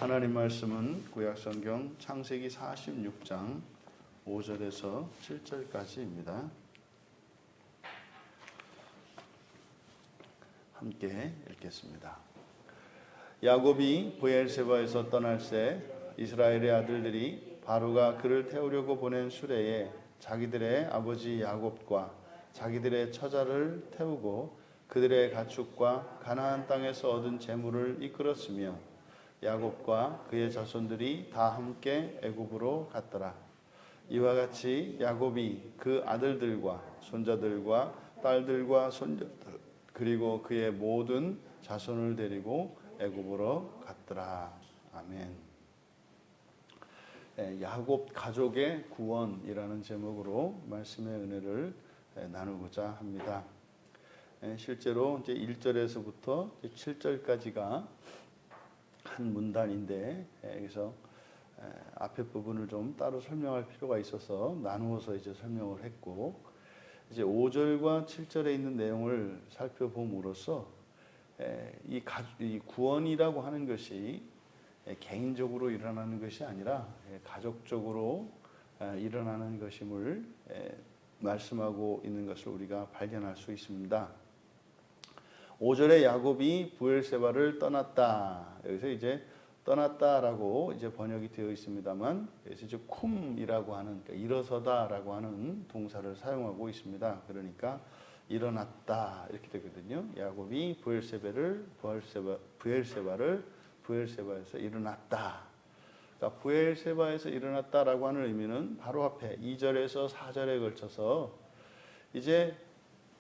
하나님 말씀은 구약성경 창세기 46장 5절에서 7절까지입니다. 함께 읽겠습니다. 야곱이 브엘세바에서 떠날새 이스라엘의 아들들이 바로가 그를 태우려고 보낸 수레에 자기들의 아버지 야곱과 자기들의 처자를 태우고 그들의 가축과 가나안 땅에서 얻은 재물을 이끌었으며 야곱과 그의 자손들이 다 함께 애굽으로 갔더라. 이와 같이 야곱이 그 아들들과 손자들과 딸들과 손자들 그리고 그의 모든 자손을 데리고 애굽으로 갔더라. 아멘. 야곱 가족의 구원이라는 제목으로 말씀의 은혜를 나누고자 합니다. 실제로 이제 1절에서부터 7절까지가 한 문단인데 여기서 앞에 부분을 좀 따로 설명할 필요가 있어서 나누어서 이제 설명을 했고, 이제 5절과 7절에 있는 내용을 살펴봄으로써 이 구원이라고 하는 것이 개인적으로 일어나는 것이 아니라 가족적으로 일어나는 것임을 말씀하고 있는 것을 우리가 발견할 수 있습니다. 5절에 야곱이 브엘세바를 떠났다. 여기서 이제 떠났다라고 이제 번역이 되어 있습니다만, 여기서 이제 쿰이라고 하는, 그러니까 일어서다라고 하는 동사를 사용하고 있습니다. 그러니까 일어났다 이렇게 되거든요. 야곱이 브엘세바에서 일어났다. 그러니까 브엘세바에서 일어났다라고 하는 의미는 바로 앞에 2절에서 4절에 걸쳐서 이제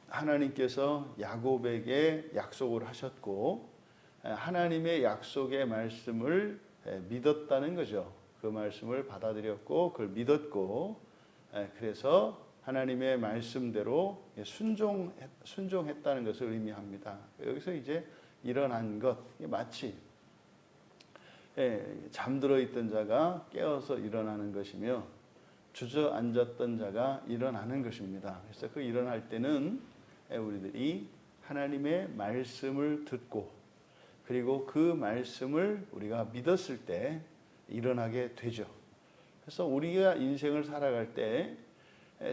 하나님께서 야곱에게 약속을 하셨고 하나님의 약속의 말씀을 믿었다는 거죠. 그 말씀을 받아들였고 그걸 믿었고 그래서 하나님의 말씀대로 순종했다는 것을 의미합니다. 여기서 이제 일어난 것, 마치 잠들어 있던 자가 깨어서 일어나는 것이며 주저앉았던 자가 일어나는 것입니다. 그래서 그 일어날 때는 우리들이 하나님의 말씀을 듣고 그리고 그 말씀을 우리가 믿었을 때 일어나게 되죠. 그래서 우리가 인생을 살아갈 때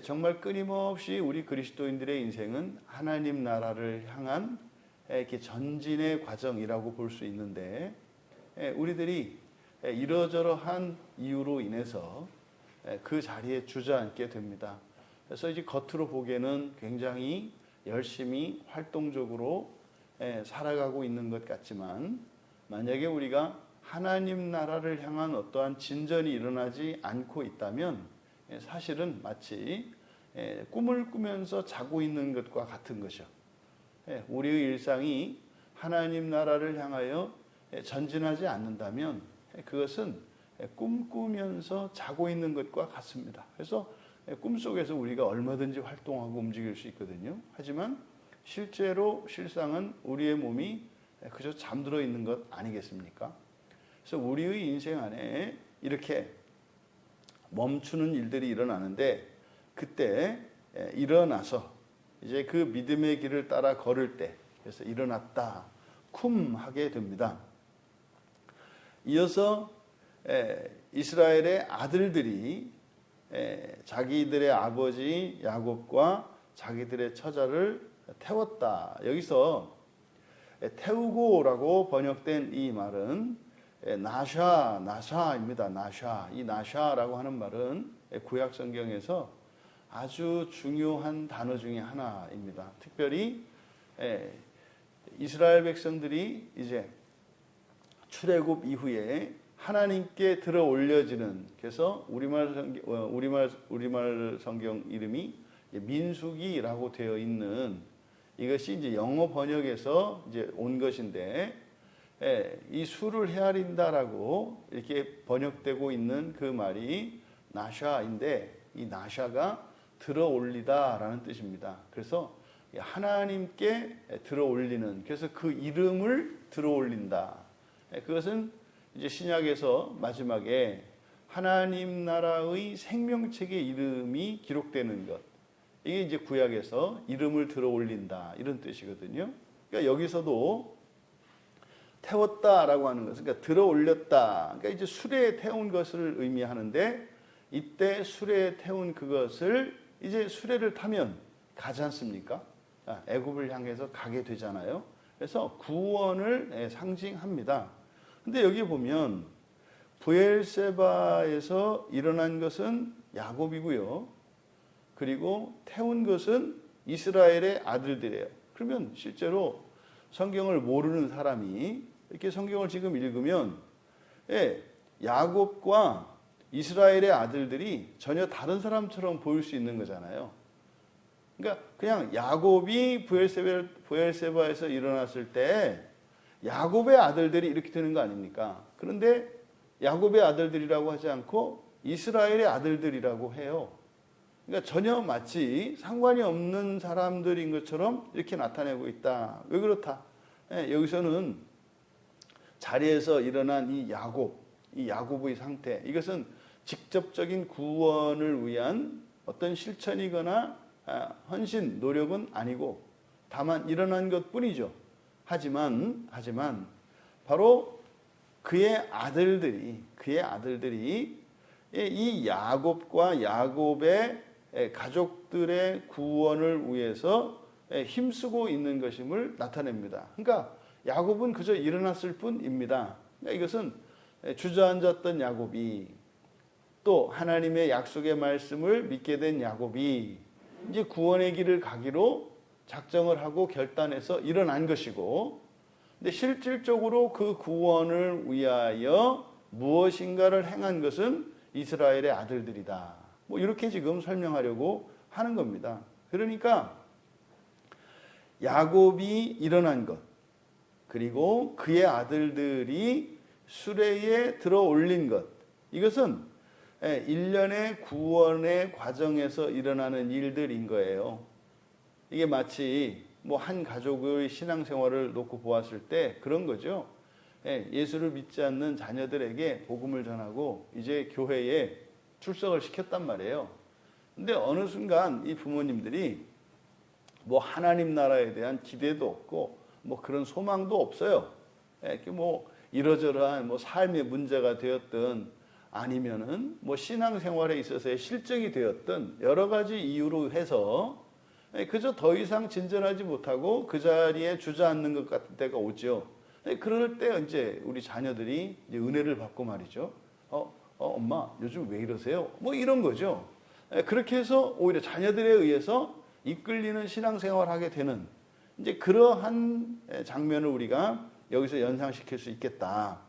정말 끊임없이 우리 그리스도인들의 인생은 하나님 나라를 향한 이렇게 전진의 과정이라고 볼 수 있는데, 우리들이 이러저러한 이유로 인해서 그 자리에 주저앉게 됩니다. 그래서 이제 겉으로 보기에는 굉장히 열심히 활동적으로 살아가고 있는 것 같지만, 만약에 우리가 하나님 나라를 향한 어떠한 진전이 일어나지 않고 있다면 사실은 마치 꿈을 꾸면서 자고 있는 것과 같은 것이죠. 우리의 일상이 하나님 나라를 향하여 전진하지 않는다면 그것은 꿈꾸면서 자고 있는 것과 같습니다. 그래서 꿈속에서 우리가 얼마든지 활동하고 움직일 수 있거든요. 하지만 실상은 우리의 몸이 그저 잠들어 있는 것 아니겠습니까? 그래서 우리의 인생 안에 이렇게 멈추는 일들이 일어나는데, 그때 일어나서 이제 그 믿음의 길을 따라 걸을 때, 그래서 일어났다, 쿰 하게 됩니다. 이어서 이스라엘의 아들들이 자기들의 아버지 야곱과 자기들의 처자를 태웠다. 여기서 태우고라고 번역된 이 말은 나샤입니다. 나샤. 이 나샤라고 하는 말은 구약 성경에서 아주 중요한 단어 중에 하나입니다. 특별히 이스라엘 백성들이 이제 출애굽 이후에 하나님께 들어 올려지는, 그래서 우리말 성경 이름이 민수기라고 되어 있는, 이것이 이제 영어 번역에서 이제 온 것인데, 이 수를 헤아린다라고 이렇게 번역되고 있는 그 말이 나샤인데, 이 나샤가 들어 올리다라는 뜻입니다. 그래서 하나님께 들어 올리는, 그래서 그 이름을 들어 올린다. 그것은 이제 신약에서 마지막에 하나님 나라의 생명책의 이름이 기록되는 것, 이게 이제 구약에서 이름을 들어 올린다 이런 뜻이거든요. 그러니까 여기서도 태웠다라고 하는 것은 그러니까 들어 올렸다. 그러니까 이제 수레에 태운 것을 의미하는데 이때 수레에 태운 그것을 이제 수레를 타면 가지 않습니까? 애굽을 향해서 가게 되잖아요. 그래서 구원을 상징합니다. 근데 여기 보면 브엘세바에서 일어난 것은 야곱이고요. 그리고 태운 것은 이스라엘의 아들들이에요. 그러면 실제로 성경을 모르는 사람이 이렇게 성경을 지금 읽으면 야곱과 이스라엘의 아들들이 전혀 다른 사람처럼 보일 수 있는 거잖아요. 그러니까 그냥 야곱이 브엘세바에서 일어났을 때 야곱의 아들들이 이렇게 되는 거 아닙니까? 그런데 야곱의 아들들이라고 하지 않고 이스라엘의 아들들이라고 해요. 그러니까 전혀 마치 상관이 없는 사람들인 것처럼 이렇게 나타내고 있다. 왜 그렇다? 여기서는 자리에서 일어난 이 야곱의 상태, 이것은 직접적인 구원을 위한 어떤 실천이거나 헌신, 노력은 아니고 다만 일어난 것뿐이죠. 하지만 바로 그의 아들들이 이 야곱과 야곱의 가족들의 구원을 위해서 힘쓰고 있는 것임을 나타냅니다. 그러니까 야곱은 그저 일어났을 뿐입니다. 그러니까 이것은 주저앉았던 야곱이 또 하나님의 약속의 말씀을 믿게 된 야곱이 이제 구원의 길을 가기로 작정을 하고 결단해서 일어난 것이고, 근데 실질적으로 그 구원을 위하여 무엇인가를 행한 것은 이스라엘의 아들들이다. 뭐 이렇게 지금 설명하려고 하는 겁니다. 그러니까 야곱이 일어난 것, 그리고 그의 아들들이 수레에 들어 올린 것, 이것은 일련의 구원의 과정에서 일어나는 일들인 거예요. 이게 마치 뭐 한 가족의 신앙생활을 놓고 보았을 때 그런 거죠. 예수를 믿지 않는 자녀들에게 복음을 전하고 이제 교회에 출석을 시켰단 말이에요. 근데 어느 순간 이 부모님들이 뭐 하나님 나라에 대한 기대도 없고 뭐 그런 소망도 없어요. 뭐 이러저러한 뭐 삶의 문제가 되었든 아니면은 뭐 신앙생활에 있어서의 실정이 되었든 여러 가지 이유로 해서 그저 더 이상 진전하지 못하고 그 자리에 주저앉는 것 같은 때가 오죠. 그럴 때 이제 우리 자녀들이 이제 은혜를 받고 말이죠. 엄마 요즘 왜 이러세요? 뭐 이런 거죠. 그렇게 해서 오히려 자녀들에 의해서 이끌리는 신앙생활을 하게 되는 이제 그러한 장면을 우리가 여기서 연상시킬 수 있겠다.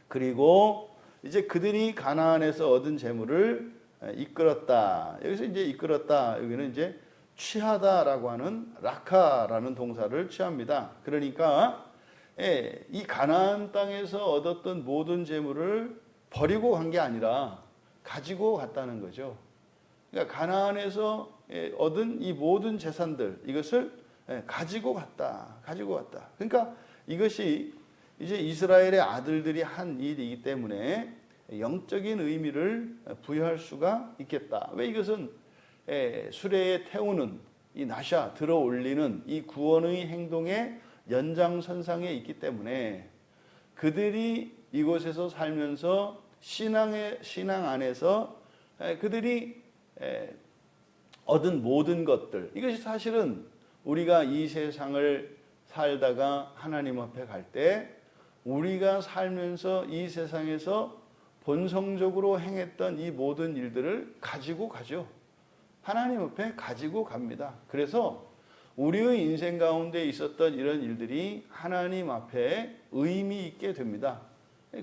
그리고 이제 그들이 가나안에서 얻은 재물을 이끌었다. 여기서 이제 이끌었다. 여기는 이제 취하다라고 하는 라카라는 동사를 취합니다. 그러니까 이 가나안 땅에서 얻었던 모든 재물을 버리고 간 게 아니라 가지고 갔다는 거죠. 그러니까 가나안에서 얻은 이 모든 재산들, 이것을 가지고 갔다. 그러니까 이것이 이제 이스라엘의 아들들이 한 일이기 때문에 영적인 의미를 부여할 수가 있겠다. 왜 이것은 수레에 태우는 이 나샤 들어 올리는 이 구원의 행동의 연장선상에 있기 때문에 그들이 이곳에서 살면서 신앙 안에서 그들이 얻은 모든 것들, 이것이 사실은 우리가 이 세상을 살다가 하나님 앞에 갈 때 우리가 살면서 이 세상에서 본성적으로 행했던 이 모든 일들을 가지고 가죠. 하나님 앞에 가지고 갑니다. 그래서 우리의 인생 가운데 있었던 이런 일들이 하나님 앞에 의미 있게 됩니다.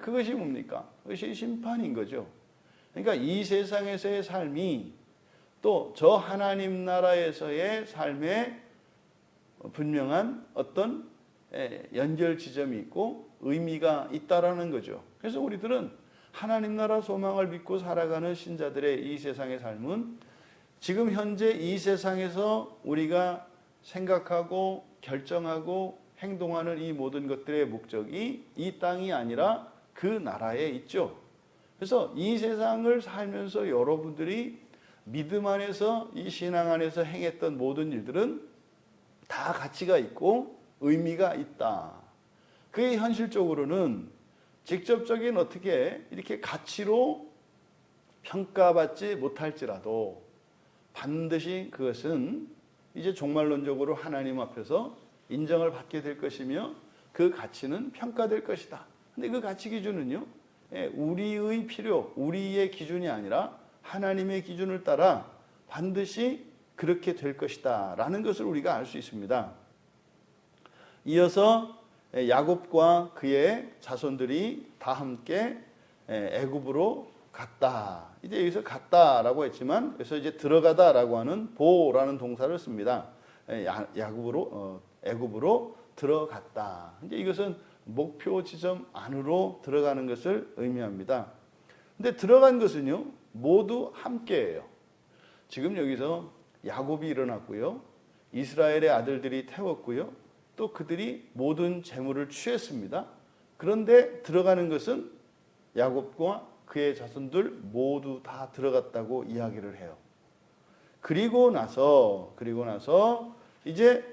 그것이 뭡니까? 그것이 심판인 거죠. 그러니까 이 세상에서의 삶이 또 저 하나님 나라에서의 삶에 분명한 어떤 연결 지점이 있고 의미가 있다라는 거죠. 그래서 우리들은 하나님 나라 소망을 믿고 살아가는 신자들의 이 세상의 삶은 지금 현재 이 세상에서 우리가 생각하고 결정하고 행동하는 이 모든 것들의 목적이 이 땅이 아니라 그 나라에 있죠. 그래서 이 세상을 살면서 여러분들이 믿음 안에서 이 신앙 안에서 행했던 모든 일들은 다 가치가 있고 의미가 있다. 그게 현실적으로는 직접적인 어떻게 이렇게 가치로 평가받지 못할지라도 반드시 그것은 이제 종말론적으로 하나님 앞에서 인정을 받게 될 것이며 그 가치는 평가될 것이다. 근데 그 가치 기준은요, 우리의 필요, 우리의 기준이 아니라 하나님의 기준을 따라 반드시 그렇게 될 것이다 라는 것을 우리가 알 수 있습니다. 이어서 야곱과 그의 자손들이 다 함께 애굽으로 갔다. 이제 여기서 갔다라고 했지만 그래서 이제 들어가다라고 하는 보라는 동사를 씁니다. 애굽으로 들어갔다. 이제 이것은 목표 지점 안으로 들어가는 것을 의미합니다. 근데 들어간 것은요, 모두 함께예요. 지금 여기서 야곱이 일어났고요, 이스라엘의 아들들이 태웠고요, 또 그들이 모든 재물을 취했습니다. 그런데 들어가는 것은 야곱과 그의 자손들 모두 다 들어갔다고 이야기를 해요. 그리고 나서 이제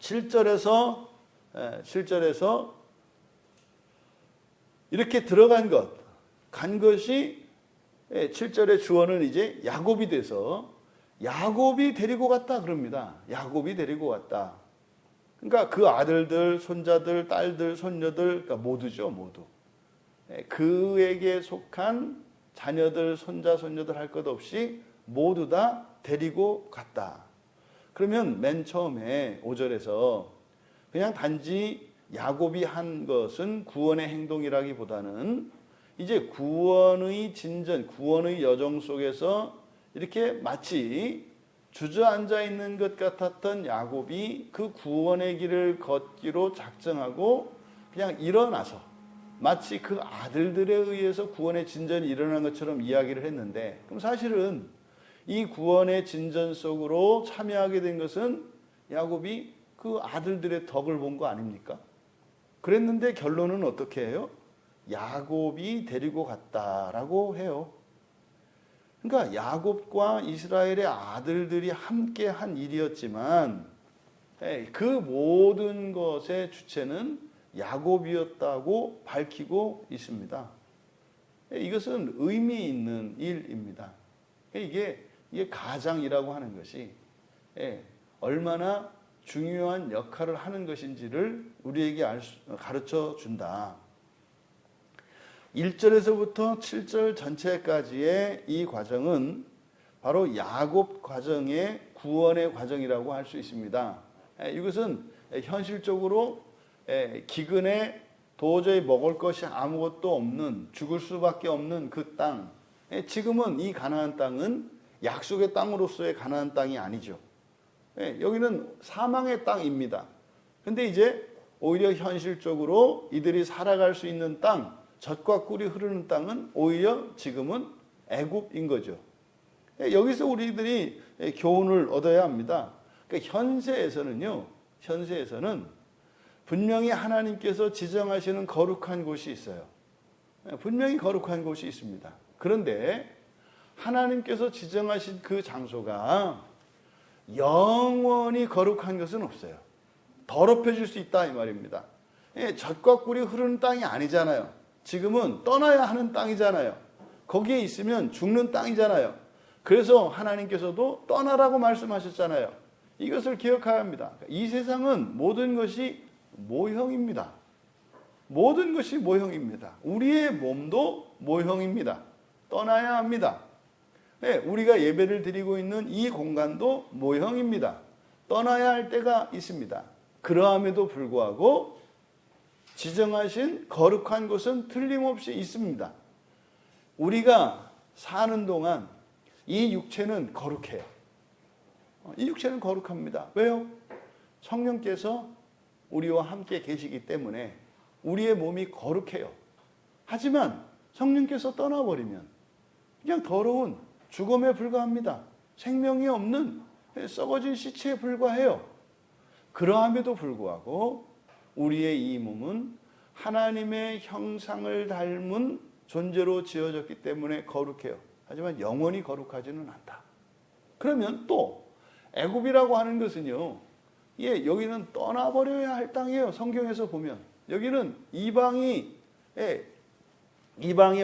7절에서 이렇게 들어간 간 것이 7절의 주어는 이제 야곱이 돼서 야곱이 데리고 갔다 그럽니다. 야곱이 데리고 갔다. 그러니까 그 아들들, 손자들, 딸들, 손녀들, 그러니까 모두죠, 모두. 그에게 속한 자녀들, 손자, 손녀들 할 것 없이 모두 다 데리고 갔다. 그러면 맨 처음에 5절에서 그냥 단지 야곱이 한 것은 구원의 행동이라기보다는 이제 구원의 진전, 구원의 여정 속에서 이렇게 마치 주저앉아 있는 것 같았던 야곱이 그 구원의 길을 걷기로 작정하고 그냥 일어나서 마치 그 아들들에 의해서 구원의 진전이 일어난 것처럼 이야기를 했는데, 그럼 사실은 이 구원의 진전 속으로 참여하게 된 것은 야곱이 그 아들들의 덕을 본 거 아닙니까? 그랬는데 결론은 어떻게 해요? 야곱이 데리고 갔다라고 해요. 그러니까 야곱과 이스라엘의 아들들이 함께 한 일이었지만 그 모든 것의 주체는 야곱이었다고 밝히고 있습니다. 이것은 의미 있는 일입니다. 이게 가장이라고 하는 것이 얼마나 중요한 역할을 하는 것인지를 우리에게 가르쳐 준다. 1절에서부터 7절 전체까지의 이 과정은 바로 야곱 과정의 구원의 과정이라고 할 수 있습니다. 이것은 현실적으로 기근에 도저히 먹을 것이 아무것도 없는, 죽을 수밖에 없는 그 땅, 지금은 이 가나안 땅은 약속의 땅으로서의 가나안 땅이 아니죠. 여기는 사망의 땅입니다. 근데 이제 오히려 현실적으로 이들이 살아갈 수 있는 땅, 젖과 꿀이 흐르는 땅은 오히려 지금은 애굽인 거죠. 여기서 우리들이 교훈을 얻어야 합니다. 그러니까 현세에서는 분명히 하나님께서 지정하시는 거룩한 곳이 있어요. 분명히 거룩한 곳이 있습니다. 그런데 하나님께서 지정하신 그 장소가 영원히 거룩한 것은 없어요. 더럽혀질 수 있다 이 말입니다. 젖과 꿀이 흐르는 땅이 아니잖아요. 지금은 떠나야 하는 땅이잖아요. 거기에 있으면 죽는 땅이잖아요. 그래서 하나님께서도 떠나라고 말씀하셨잖아요. 이것을 기억해야 합니다. 이 세상은 모든 것이 모형입니다. 모든 것이 모형입니다. 우리의 몸도 모형입니다. 떠나야 합니다. 우리가 예배를 드리고 있는 이 공간도 모형입니다. 떠나야 할 때가 있습니다. 그러함에도 불구하고 지정하신 거룩한 곳은 틀림없이 있습니다. 우리가 사는 동안 이 육체는 거룩해요. 이 육체는 거룩합니다. 왜요? 성령께서 우리와 함께 계시기 때문에 우리의 몸이 거룩해요. 하지만 성령께서 떠나버리면 그냥 더러운 죽음에 불과합니다. 생명이 없는 썩어진 시체에 불과해요. 그러함에도 불구하고 우리의 이 몸은 하나님의 형상을 닮은 존재로 지어졌기 때문에 거룩해요. 하지만 영원히 거룩하지는 않다. 그러면 또 애굽이라고 하는 것은요, 예, 여기는 떠나버려야 할 땅이에요. 성경에서 보면 여기는 이방의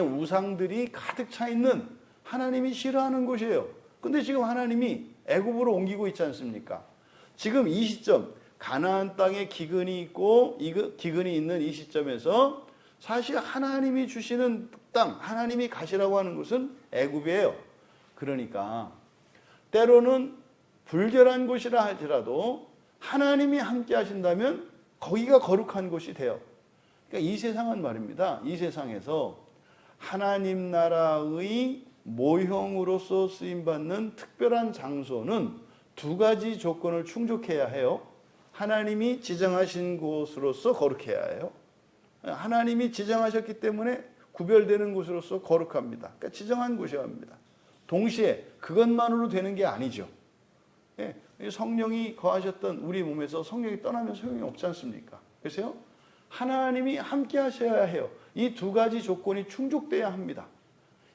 우상들이 가득 차 있는 하나님이 싫어하는 곳이에요. 근데 지금 하나님이 애굽으로 옮기고 있지 않습니까? 지금 이 시점 가나안 땅에 기근이 있고 기근이 있는 이 시점에서 사실 하나님이 주시는 땅, 하나님이 가시라고 하는 곳은 애굽이에요. 그러니까 때로는 불결한 곳이라 할지라도 하나님이 함께 하신다면 거기가 거룩한 곳이 돼요. 그러니까 이 세상은 말입니다. 이 세상에서 하나님 나라의 모형으로서 쓰임받는 특별한 장소는 두 가지 조건을 충족해야 해요. 하나님이 지정하신 곳으로서 거룩해야 해요. 하나님이 지정하셨기 때문에 구별되는 곳으로서 거룩합니다. 그러니까 지정한 곳이어야 합니다. 동시에 그것만으로 되는 게 아니죠. 예, 성령이 거하셨던 우리 몸에서 성령이 떠나면 소용이 없지 않습니까? 그래서요, 하나님이 함께 하셔야 해요. 이 두 가지 조건이 충족돼야 합니다.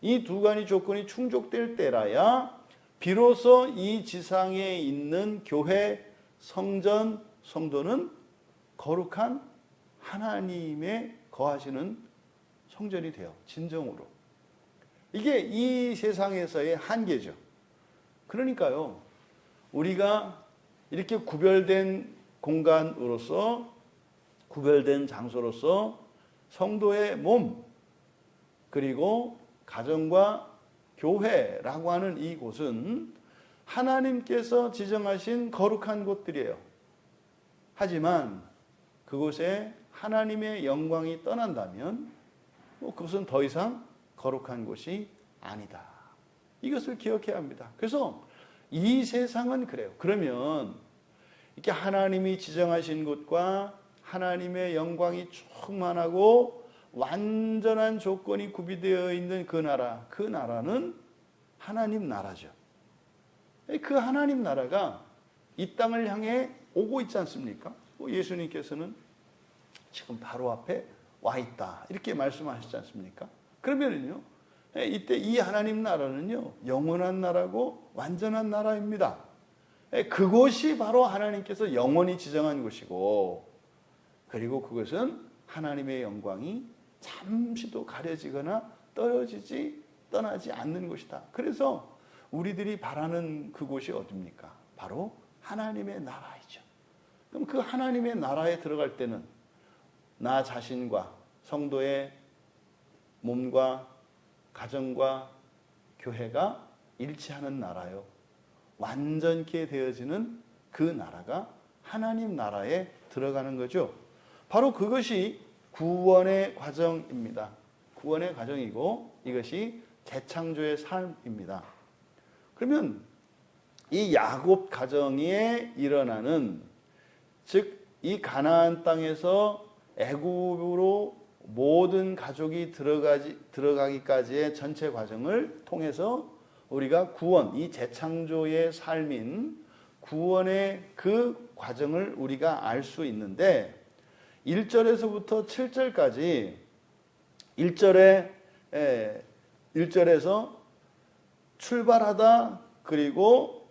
이 두 가지 조건이 충족될 때라야 비로소 이 지상에 있는 교회, 성전, 성도는 거룩한 하나님의 거하시는 성전이 돼요. 진정으로. 이게 이 세상에서의 한계죠. 그러니까요, 우리가 이렇게 구별된 공간으로서, 구별된 장소로서 성도의 몸, 그리고 가정과 교회라고 하는 이곳은 하나님께서 지정하신 거룩한 곳들이에요. 하지만 그곳에 하나님의 영광이 떠난다면 그것은 더 이상 거룩한 곳이 아니다. 이것을 기억해야 합니다. 그래서 이 세상은 그래요. 그러면 이렇게 하나님이 지정하신 곳과 하나님의 영광이 충만하고 완전한 조건이 구비되어 있는 그 나라는 하나님 나라죠. 그 하나님 나라가 이 땅을 향해 오고 있지 않습니까? 예수님께서는 지금 바로 앞에 와 있다, 이렇게 말씀하시지 않습니까? 그러면은요, 이때 이 하나님 나라는요, 영원한 나라고 완전한 나라입니다. 그곳이 바로 하나님께서 영원히 지정한 곳이고, 그리고 그것은 하나님의 영광이 잠시도 가려지거나 떠나지 않는 곳이다. 그래서 우리들이 바라는 그곳이 어디입니까? 바로 하나님의 나라이죠. 그럼 그 하나님의 나라에 들어갈 때는 나 자신과 성도의 몸과 가정과 교회가 일치하는 나라요, 완전케 되어지는 그 나라가 하나님 나라에 들어가는 거죠. 바로 그것이 구원의 과정입니다. 구원의 과정이고 이것이 재창조의 삶입니다. 그러면 이 야곱 가정에 일어나는, 즉 이 가나안 땅에서 애굽으로 모든 가족이 들어가기까지의 전체 과정을 통해서 우리가 구원, 이 재창조의 삶인 구원의 그 과정을 우리가 알 수 있는데, 1절에서부터 7절까지 1절에서 출발하다, 그리고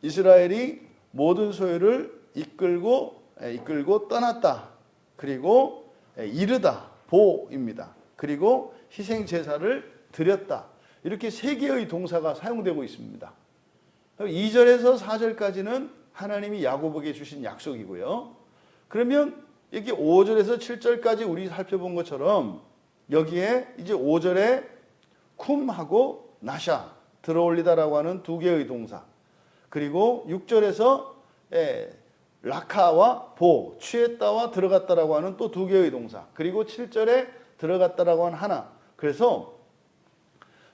이스라엘이 모든 소유를 이끌고 떠났다, 그리고 이르다, 보입니다. 그리고 희생 제사를 드렸다, 이렇게 세 개의 동사가 사용되고 있습니다. 2절에서 4절까지는 하나님이 야곱에게 주신 약속이고요. 그러면 여기 5절에서 7절까지 우리 살펴본 것처럼 여기에 이제 5절에 쿰하고 나샤, 들어올리다라고 하는 두 개의 동사, 그리고 6절에서 라카와 보, 취했다와 들어갔다라고 하는 또 두 개의 동사, 그리고 7절에 들어갔다라고 하는 하나. 그래서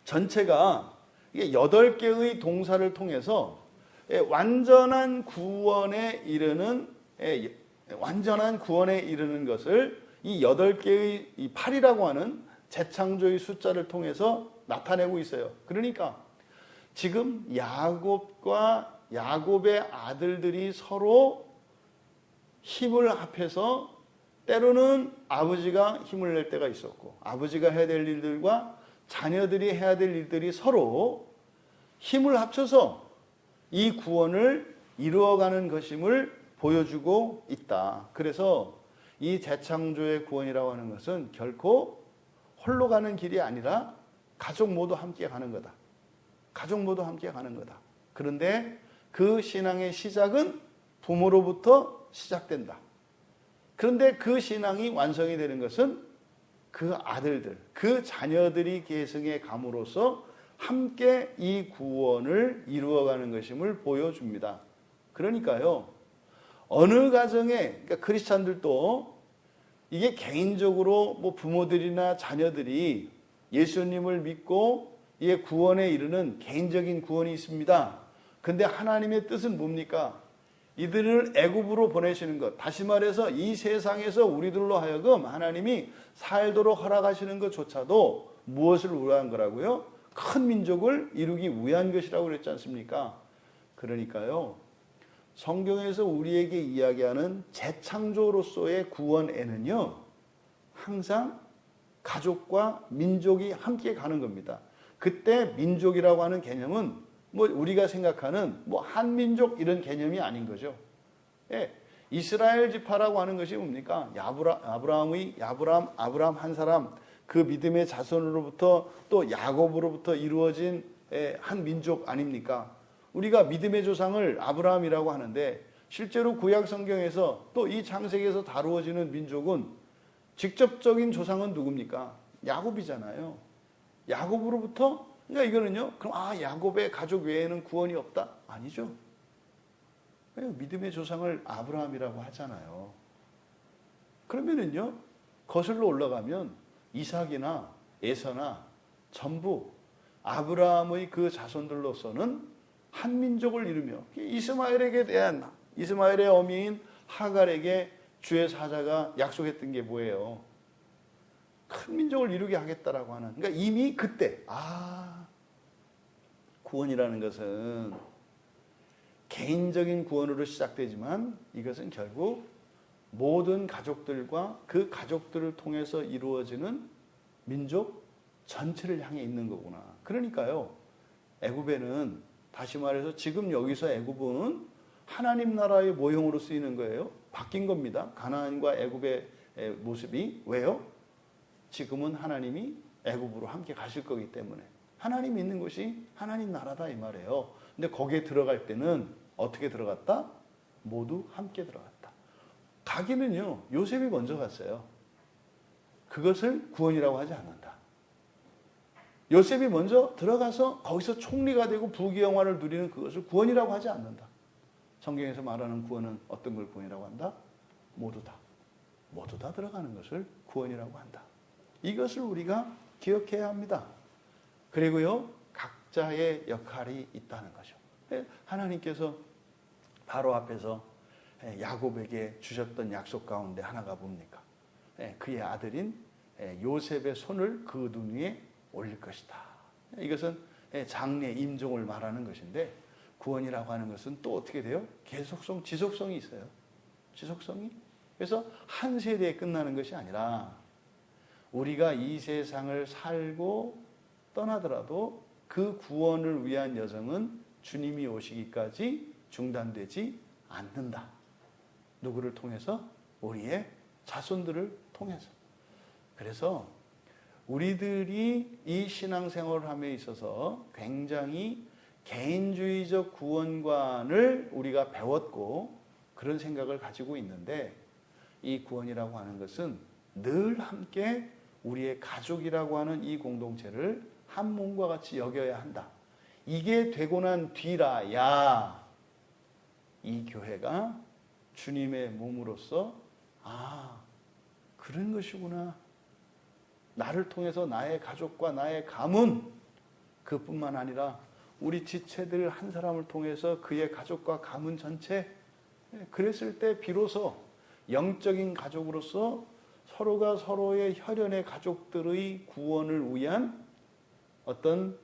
전체가 8개의 동사를 통해서 완전한 구원에 이르는 것을 이 8개의 이 8이라고 하는 재창조의 숫자를 통해서 나타내고 있어요. 그러니까 지금 야곱과 야곱의 아들들이 서로 힘을 합해서, 때로는 아버지가 힘을 낼 때가 있었고, 아버지가 해야 될 일들과 자녀들이 해야 될 일들이 서로 힘을 합쳐서 이 구원을 이루어가는 것임을 보여주고 있다. 그래서 이 재창조의 구원이라고 하는 것은 결코 홀로 가는 길이 아니라 가족 모두 함께 가는 거다. 가족 모두 함께 가는 거다. 그런데 그 신앙의 시작은 부모로부터 시작된다. 그런데 그 신앙이 완성이 되는 것은 그 아들들, 그 자녀들이 계승해 감으로써 함께 이 구원을 이루어가는 것임을 보여줍니다. 그러니까요, 어느 가정에, 그러니까 크리스찬들도 이게 개인적으로 뭐 부모들이나 자녀들이 예수님을 믿고 이게 구원에 이르는 개인적인 구원이 있습니다. 근데 하나님의 뜻은 뭡니까? 이들을 애굽으로 보내시는 것. 다시 말해서 이 세상에서 우리들로 하여금 하나님이 살도록 허락하시는 것조차도 무엇을 위한 거라고요? 큰 민족을 이루기 위한 것이라고 그랬지 않습니까? 그러니까요, 성경에서 우리에게 이야기하는 재창조로서의 구원에는요, 항상 가족과 민족이 함께 가는 겁니다. 그때 민족이라고 하는 개념은 뭐 우리가 생각하는 뭐 한민족 이런 개념이 아닌 거죠. 예, 이스라엘 지파라고 하는 것이 뭡니까? 아브라함 한 사람, 그 믿음의 자손으로부터 또 야곱으로부터 이루어진 한 민족 아닙니까? 우리가 믿음의 조상을 아브라함이라고 하는데 실제로 구약 성경에서 또 이 창세기에서 다루어지는 민족은 직접적인 조상은 누굽니까? 야곱이잖아요. 야곱으로부터, 그러니까 이거는요, 그럼 야곱의 가족 외에는 구원이 없다? 아니죠. 믿음의 조상을 아브라함이라고 하잖아요. 그러면은요, 거슬러 올라가면 이삭이나 에서나 전부 아브라함의 그 자손들로서는 한 민족을 이루며 이스마엘의 어미인 하갈에게 주의 사자가 약속했던 게 뭐예요? 큰 민족을 이루게 하겠다라고 하는. 그러니까 이미 그때 구원이라는 것은 개인적인 구원으로 시작되지만 이것은 결국 모든 가족들과 그 가족들을 통해서 이루어지는 민족 전체를 향해 있는 거구나. 그러니까요, 애굽에는 다시 말해서 지금 여기서 애굽은 하나님 나라의 모형으로 쓰이는 거예요. 바뀐 겁니다. 가나안과 애굽의 모습이. 왜요? 지금은 하나님이 애굽으로 함께 가실 거기 때문에. 하나님 있는 곳이 하나님 나라다 이 말이에요. 근데 거기에 들어갈 때는 어떻게 들어갔다? 모두 함께 들어갔다. 가기는요, 요셉이 먼저 갔어요. 그것을 구원이라고 하지 않는다. 요셉이 먼저 들어가서 거기서 총리가 되고 부귀영화를 누리는 그것을 구원이라고 하지 않는다. 성경에서 말하는 구원은 어떤 걸 구원이라고 한다? 모두 다 들어가는 것을 구원이라고 한다. 이것을 우리가 기억해야 합니다. 그리고요, 각자의 역할이 있다는 거죠. 하나님께서 바로 앞에서 야곱에게 주셨던 약속 가운데 하나가 뭡니까? 그의 아들인 요셉의 손을 그 눈 위에 올릴 것이다. 이것은 장래 임종을 말하는 것인데, 구원이라고 하는 것은 또 어떻게 돼요? 계속성, 지속성이 있어요. 지속성이. 그래서 한 세대에 끝나는 것이 아니라 우리가 이 세상을 살고 떠나더라도 그 구원을 위한 여정은 주님이 오시기까지 중단되지 않는다. 누구를 통해서? 우리의 자손들을 통해서. 그래서 우리들이 이 신앙생활을 함에 있어서 굉장히 개인주의적 구원관을 우리가 배웠고 그런 생각을 가지고 있는데, 이 구원이라고 하는 것은 늘 함께 우리의 가족이라고 하는 이 공동체를 한 몸과 같이 여겨야 한다. 이게 되고 난 뒤라야 이 교회가 주님의 몸으로서 그런 것이구나. 나를 통해서 나의 가족과 나의 가문, 그뿐만 아니라 우리 지체들 한 사람을 통해서 그의 가족과 가문 전체, 그랬을 때 비로소 영적인 가족으로서 서로가 서로의 혈연의 가족들의 구원을 위한 어떤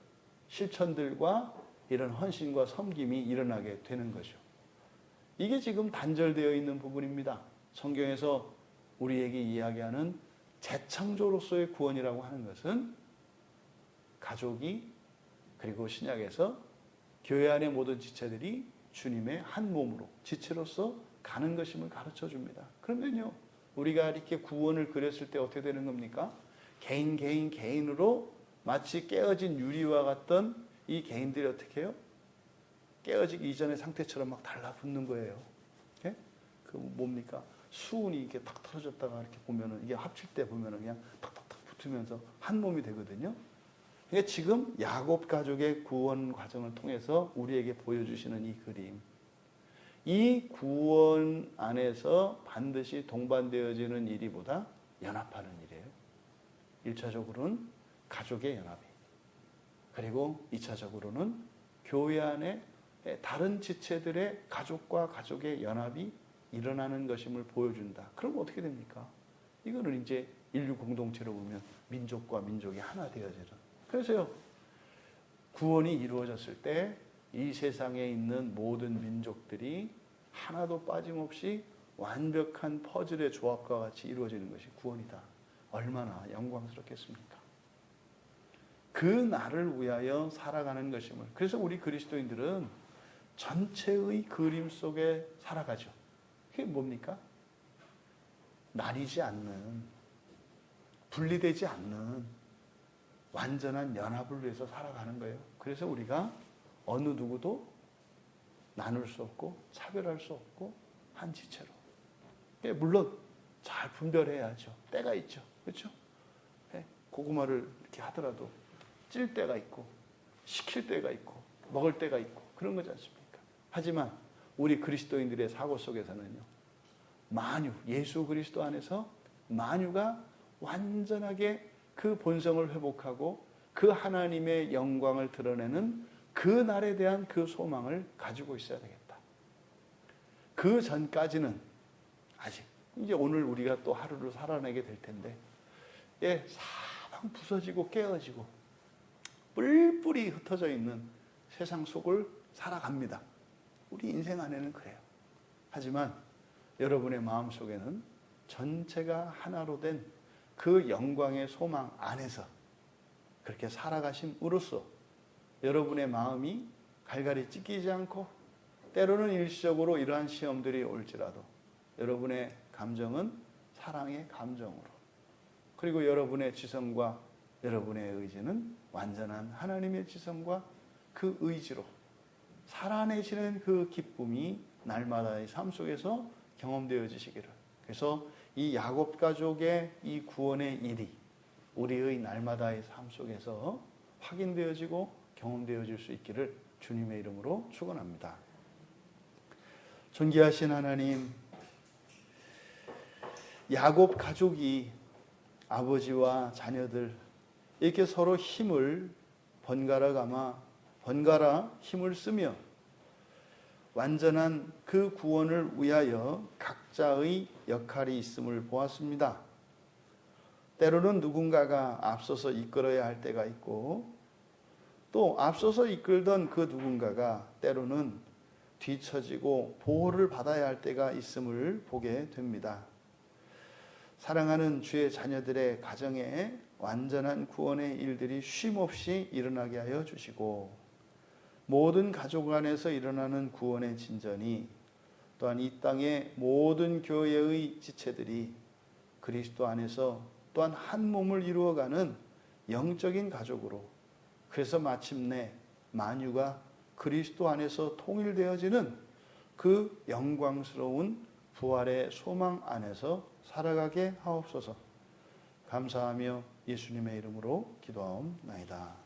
실천들과 이런 헌신과 섬김이 일어나게 되는 거죠. 이게 지금 단절되어 있는 부분입니다. 성경에서 우리에게 이야기하는 재창조로서의 구원이라고 하는 것은 가족이, 그리고 신약에서 교회 안의 모든 지체들이 주님의 한 몸으로 지체로서 가는 것임을 가르쳐 줍니다. 그러면요, 우리가 이렇게 구원을 그렸을 때 어떻게 되는 겁니까? 개인으로 마치 깨어진 유리와 같던 이 개인들이 어떻게 해요? 깨어지기 이전의 상태처럼 막 달라붙는 거예요. 그 뭡니까? 수은이 이렇게 탁 틀어졌다가 이렇게 보면은, 이게 합칠 때 보면은 그냥 탁탁탁 붙으면서 한 몸이 되거든요. 그러니까 지금 야곱 가족의 구원 과정을 통해서 우리에게 보여주시는 이 그림, 이 구원 안에서 반드시 동반되어지는 일이 보다 연합하는 일이에요. 1차적으로는 가족의 연합이, 그리고 2차적으로는 교회 안에 다른 지체들의 가족과 가족의 연합이 일어나는 것임을 보여준다. 그럼 어떻게 됩니까? 이거는 이제 인류 공동체로 보면 민족과 민족이 하나 되어지는. 그래서요, 구원이 이루어졌을 때 이 세상에 있는 모든 민족들이 하나도 빠짐없이 완벽한 퍼즐의 조합과 같이 이루어지는 것이 구원이다. 얼마나 영광스럽겠습니까? 그 날을 위하여 살아가는 것임을. 그래서 우리 그리스도인들은 전체의 그림 속에 살아가죠. 그게 뭡니까? 나뉘지 않는, 분리되지 않는 완전한 연합을 위해서 살아가는 거예요. 그래서 우리가 어느 누구도 나눌 수 없고 차별할 수 없고 한 지체로. 물론 잘 분별해야죠. 때가 있죠. 그렇죠? 고구마를 이렇게 하더라도 찔 때가 있고 식힐 때가 있고 먹을 때가 있고 그런 거지 않습니까? 하지만 우리 그리스도인들의 사고 속에서는요, 만유, 예수 그리스도 안에서 만유가 완전하게 그 본성을 회복하고 그 하나님의 영광을 드러내는 그 날에 대한 그 소망을 가지고 있어야 되겠다. 그 전까지는 아직, 이제 오늘 우리가 또 하루를 살아내게 될 텐데, 사방 부서지고 깨어지고 뿔뿔이 흩어져 있는 세상 속을 살아갑니다. 우리 인생 안에는 그래요. 하지만 여러분의 마음 속에는 전체가 하나로 된 그 영광의 소망 안에서 그렇게 살아가심으로써 여러분의 마음이 갈갈이 찢기지 않고, 때로는 일시적으로 이러한 시험들이 올지라도 여러분의 감정은 사랑의 감정으로, 그리고 여러분의 지성과 여러분의 의지는 완전한 하나님의 지성과 그 의지로 살아내시는 그 기쁨이 날마다의 삶 속에서 경험되어지시기를. 그래서 이 야곱 가족의 이 구원의 일이 우리의 날마다의 삶 속에서 확인되어지고 경험되어질 수 있기를 주님의 이름으로 축원합니다. 존귀하신 하나님, 야곱 가족이 아버지와 자녀들 이렇게 서로 힘을 번갈아 힘을 쓰며 완전한 그 구원을 위하여 각자의 역할이 있음을 보았습니다. 때로는 누군가가 앞서서 이끌어야 할 때가 있고, 또 앞서서 이끌던 그 누군가가 때로는 뒤처지고 보호를 받아야 할 때가 있음을 보게 됩니다. 사랑하는 주의 자녀들의 가정에 완전한 구원의 일들이 쉼없이 일어나게 하여 주시고, 모든 가족 안에서 일어나는 구원의 진전이 또한 이 땅의 모든 교회의 지체들이 그리스도 안에서 또한 한 몸을 이루어가는 영적인 가족으로, 그래서 마침내 만유가 그리스도 안에서 통일되어지는 그 영광스러운 부활의 소망 안에서 살아가게 하옵소서. 감사하며 예수님의 이름으로 기도하옵나이다.